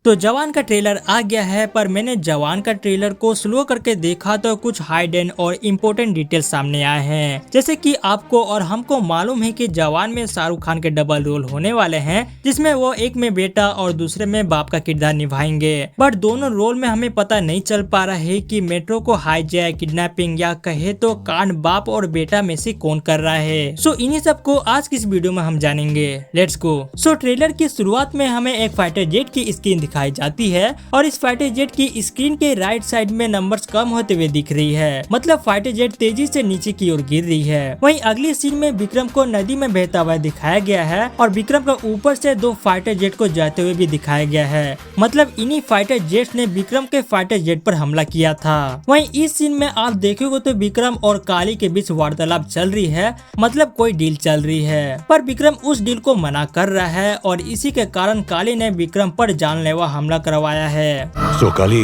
तो जवान का ट्रेलर आ गया है, पर मैंने जवान का ट्रेलर को स्लो करके देखा तो कुछ हाइडन और इम्पोर्टेंट डिटेल सामने आए हैं। जैसे कि आपको और हमको मालूम है कि जवान में शाहरुख खान के डबल रोल होने वाले हैं, जिसमें वो एक में बेटा और दूसरे में बाप का किरदार निभाएंगे। बट दोनों रोल में हमें पता नहीं चल पा रहा है कि मेट्रो को हाईजैक, किडनैपिंग या कहे तो कांड बाप और बेटा में से कौन कर रहा है। सो इन्हीं सब को आज की इस वीडियो में हम जानेंगे। Let's go. सो ट्रेलर की शुरुआत में हमें एक फाइटर जेट की स्क्रीन दिखाई जाती है और इस फाइटर जेट की स्क्रीन के राइट साइड में नंबर्स कम होते हुए दिख रही है, मतलब फाइटर जेट तेजी से नीचे की ओर गिर रही है। वहीं अगली सीन में विक्रम को नदी में बहता हुआ दिखाया गया है और विक्रम का ऊपर से दो फाइटर जेट को जाते हुए भी दिखाया गया है, मतलब इन्हीं फाइटर जेट्स ने विक्रम के फाइटर जेट पर हमला किया था। वहीं इस सीन में आप देखोगे तो विक्रम और काली के बीच वार्तालाप चल रही है, मतलब कोई डील चल रही है, पर विक्रम उस डील को मना कर रहा है और इसी के कारण काली ने विक्रम पर जानलेवा हमला करवाया है। काली,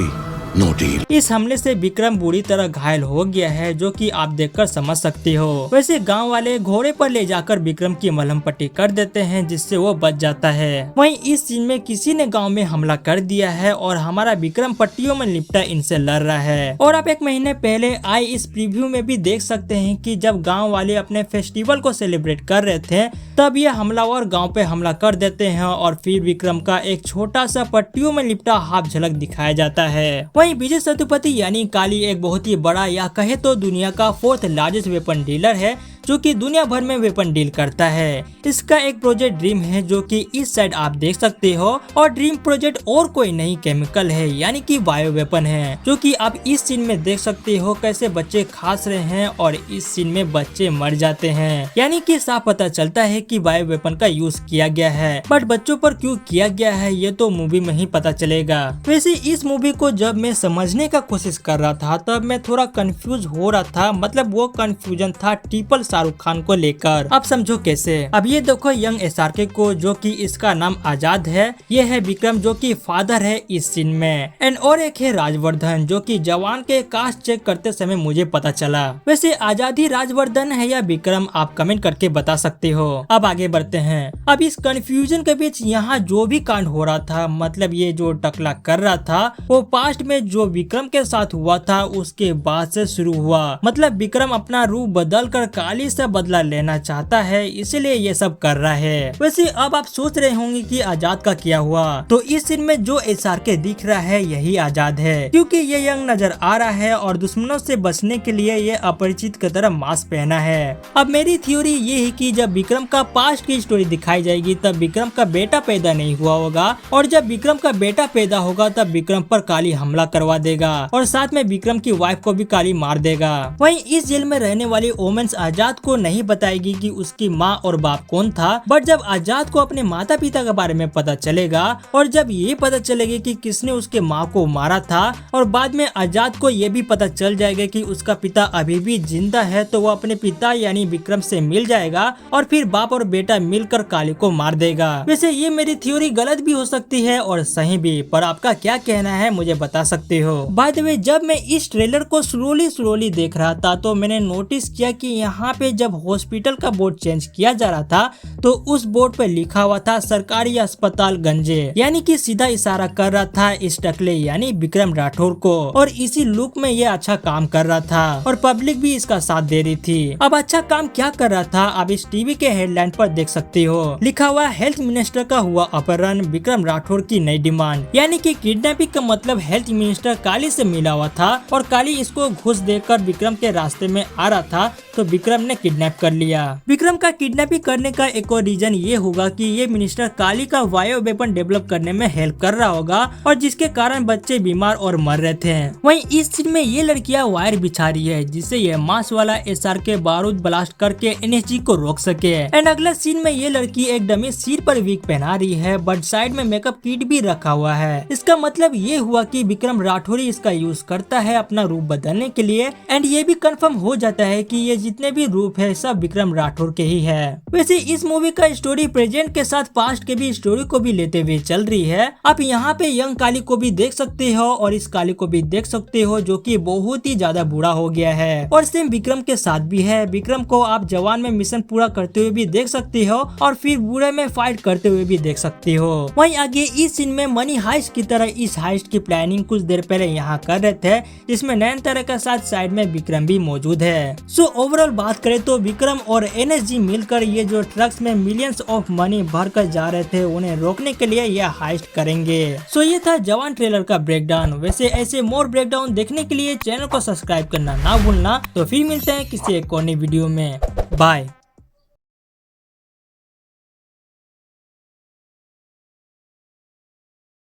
नो डील। इस हमले से विक्रम बुरी तरह घायल हो गया है, जो कि आप देखकर समझ सकते हो। वैसे गांव वाले घोड़े पर ले जाकर विक्रम की मलहम पट्टी कर देते हैं, जिससे वो बच जाता है। वहीं इस सीन में किसी ने गांव में हमला कर दिया है और हमारा विक्रम पट्टियों में लिपटा इनसे लड़ रहा है। और आप एक महीने पहले आई इस प्रीव्यू में भी देख सकते हैं कि जब गाँव वाले अपने फेस्टिवल को सेलिब्रेट कर रहे थे, तब ये हमलावर गाँव पे हमला कर देते हैं और फिर विक्रम का एक छोटा सा पट्टियों में लिपटा हाफ झलक दिखाया जाता है। वहीं विजय सेतुपति यानी काली एक बहुत ही बड़ा या कहे तो दुनिया का 4th लार्जेस्ट वेपन डीलर है, जो कि दुनिया भर में वेपन डील करता है। इसका एक प्रोजेक्ट ड्रीम है, जो कि इस साइड आप देख सकते हो, और ड्रीम प्रोजेक्ट और कोई नहीं केमिकल है, यानी कि बायो वेपन है, जो कि आप इस सीन में देख सकते हो कैसे बच्चे खास रहे हैं और इस सीन में बच्चे मर जाते हैं, यानी कि साफ पता चलता है कि बायो वेपन का यूज किया गया है। बट बच्चों पर क्यों किया गया है ये तो मूवी में ही पता चलेगा। वैसे इस मूवी को जब मैं समझने का कोशिश कर रहा था तब मैं थोड़ा कंफ्यूज हो रहा था, मतलब वो कंफ्यूजन था ट्रिपल शाहरुख खान को लेकर। अब समझो कैसे। अब ये देखो यंग एसआरके को, जो कि इसका नाम आजाद है, ये है विक्रम जो कि फादर है इस सीन में, एंड और एक है राजवर्धन, जो कि जवान के कास्ट चेक करते समय मुझे पता चला। वैसे आजाद ही राजवर्धन है या विक्रम, आप कमेंट करके बता सकते हो। अब आगे बढ़ते हैं। अब इस कंफ्यूजन के बीच यहाँ जो भी कांड हो रहा था, मतलब ये जो टकला कर रहा था, वो पास्ट में जो विक्रम के साथ हुआ था उसके बाद से शुरू हुआ। मतलब विक्रम अपना रूप बदल कर काली से बदला लेना चाहता है, इसीलिए ये सब कर रहा है। वैसे अब आप सोच रहे होंगे कि आजाद का क्या हुआ, तो इस सीन में जो एसआरके दिख रहा है यही आजाद है, क्योंकि ये यंग नजर आ रहा है और दुश्मनों से बचने के लिए ये अपरिचित की तरह मास्क पहना है। अब मेरी थ्योरी ये है कि जब विक्रम का पास्ट की स्टोरी दिखाई जाएगी तब विक्रम का बेटा पैदा नहीं हुआ होगा, और जब विक्रम का बेटा पैदा होगा तब विक्रम पर काली हमला करवा देगा और साथ में विक्रम की वाइफ को भी काली मार देगा। वहीं इस जेल में रहने वाली वोमेन्स आजाद को नहीं बताएगी कि उसकी माँ और बाप कौन था, बट जब आजाद को अपने माता पिता के बारे में पता चलेगा और जब ये पता चलेगा कि किसने उसके माँ को मारा था, और बाद में आजाद को ये भी पता चल जाएगा कि उसका पिता अभी भी जिंदा है, तो वो अपने पिता यानी विक्रम से मिल जाएगा और फिर बाप और बेटा मिलकर काली को मार देगा। वैसे ये मेरी थ्योरी गलत भी हो सकती है और सही भी, पर आपका क्या कहना है मुझे बता सकते हो। बाय द वे, जब मैं इस ट्रेलर को स्लोली देख रहा था तो मैंने नोटिस किया कि यहाँ पे जब हॉस्पिटल का बोर्ड चेंज किया जा रहा था तो उस बोर्ड पे लिखा हुआ था सरकारी अस्पताल गंजे, यानी कि सीधा इशारा कर रहा था इस टकले यानी विक्रम राठौर को, और इसी लुक में ये अच्छा काम कर रहा था और पब्लिक भी इसका साथ दे रही थी। अब अच्छा काम क्या कर रहा था आप इस टीवी के हेडलाइन पर देख सकते हो, लिखा हुआ हेल्थ मिनिस्टर का हुआ अपहरण, विक्रम राठौर की नई डिमांड, यानी कि किडनैपिंग का मतलब हेल्थ मिनिस्टर काली से मिला हुआ था और काली इसको घुस देकर विक्रम के रास्ते में आ रहा था, तो विक्रम ने किडनैप कर लिया। विक्रम का किडनैपिंग करने का एक और रीजन ये होगा कि ये मिनिस्टर काली का बायो वेपन डेवलप करने में हेल्प कर रहा होगा, और जिसके कारण बच्चे बीमार और मर रहे थे। वहीं इस सीन में ये लड़कियां वायर बिछा रही है, जिससे ये मास वाला एसआरके बारूद ब्लास्ट करके एनएसजी को रोक सके। एंड अगला सीन में ये लड़की एक डमी सिर पर विग पहना रही है, बट साइड में मेकअप किट भी रखा हुआ है। इसका मतलब ये हुआ कि विक्रम राठौर इसका यूज करता है अपना रूप बदलने के लिए, एंड ये भी कंफर्म हो जाता है कि ये जितने भी ग्रुप है सब विक्रम राठौर के ही है। वैसे इस मूवी का स्टोरी प्रेजेंट के साथ पास्ट के भी स्टोरी को भी लेते हुए चल रही है। आप यहाँ पे यंग काली को भी देख सकते हो और इस काली को भी देख सकते हो जो कि बहुत ही ज्यादा बुरा हो गया है, और सेम विक्रम के साथ भी है। विक्रम को आप जवान में मिशन पूरा करते हुए भी देख सकते हो और फिर बुरे में फाइट करते हुए भी देख सकते हो। वहीं आगे इस सीन में मनी हाइस्ट की तरह इस हाइस्ट की प्लानिंग कुछ देर पहले यहाँ कर रहे थे, जिसमें नयनतारा के साथ साइड में विक्रम भी मौजूद है। सो ओवरऑल बात करें तो विक्रम और NSG मिलकर ये जो ट्रक्स में मिलियंस ऑफ मनी भर कर जा रहे थे उन्हें रोकने के लिए यह हाइस्ट करेंगे। सो ये था जवान ट्रेलर का ब्रेकडाउन। वैसे ऐसे मोर ब्रेकडाउन देखने के लिए चैनल को सब्सक्राइब करना ना भूलना। तो फिर मिलते हैं किसी एक और नई वीडियो में। बाय।